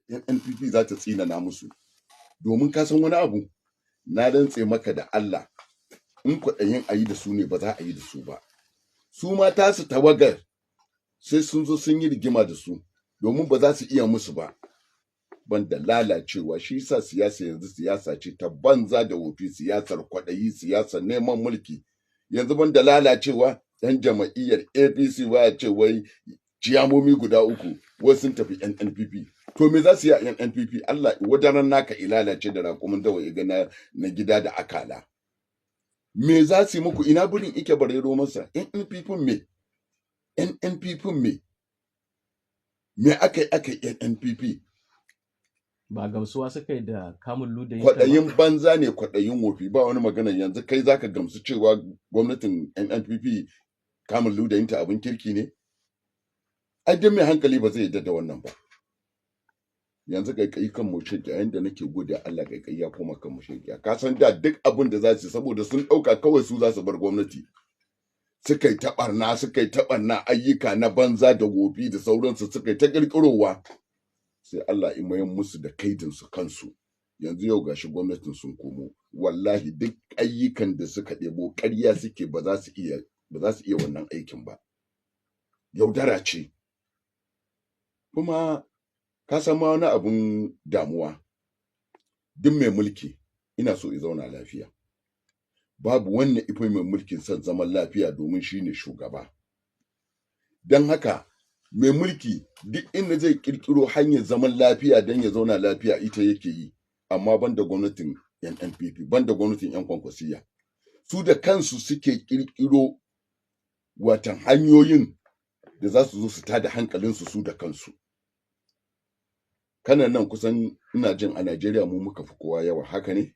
NNPP za ta tsinana musu. Domin ka san wani abu, na rantse maka da Allah, in kwaɗayin a yi da su ne ba za a yi da su ba. Su ma tasu tawagar sai sun zo sun yi rigima da su, domin ba za su iya musu ba. Banda lalacewa, shi sa siyasa yanzu siyasa ce ta banza da wofi, siyasar kwaɗayi, siyasar neman mulki. Yanzu banda lalacewa, ɗan jama'iyyar APC ya ce wai ciyamomi guda 3 wai sun tafi NNPP. To me za su yi a NNPP? Allah wadaran naka ilalace da raƙumin dawa ya ga na gida da akala. Me za su yi muku? Ina burin ike bare romansa? NNPP me? NNPP me? Me aka yi NNPP? Ba gamsuwa suka yi da kamun ludayin kwaɗayin banza ne, kwaɗayin wofi, ba wani magana. Yanzu kai zaka gamsu cewa gwamnatin NNPP kamun ludayinta abin kirki ne? Ai dan mai hankali ba zai yarda da wannan ba. Yanzu kai kan mu ce yayin da nake gode Allah kai ya koma kan mu shekiya. Ka san da duk abin da za su saboda sun ɗauka kawai su za su bar gwamnati. Suka yi ta ɓarna ayyuka na banza da wofi da sauransu suka yi ta ƙirƙirowa. Sai Allah ya mayar musu da kaidinsu kansu. Yanzu yau gashi gwamnatin sun komo. Wallahi duk ayyukan da suka ɗebo ƙarya suke, ba za su iya wannan aikin ba. Yaudara ce. Kuma ka san ma wani abun damuwa. Duk mai mulki ina so ya zauna lafiya. Babu wannan ifi mai mulkin son zaman lafiya, domin shine shugaba. Dan haka mai mulki duk inda zai kirkiro hanyar zaman lafiya dan ya zauna lafiya ita yake yi, amma banda gwamnatin NNPP, banda gwamnatin yan kwankwasiya. Su da kansu suke kirkiro watan hanyoyin da za su zo su tada hankalinsu su da kansu. Kana nan kusan ina jin a Najeriya mu muka fi kowa yawa, haka ne?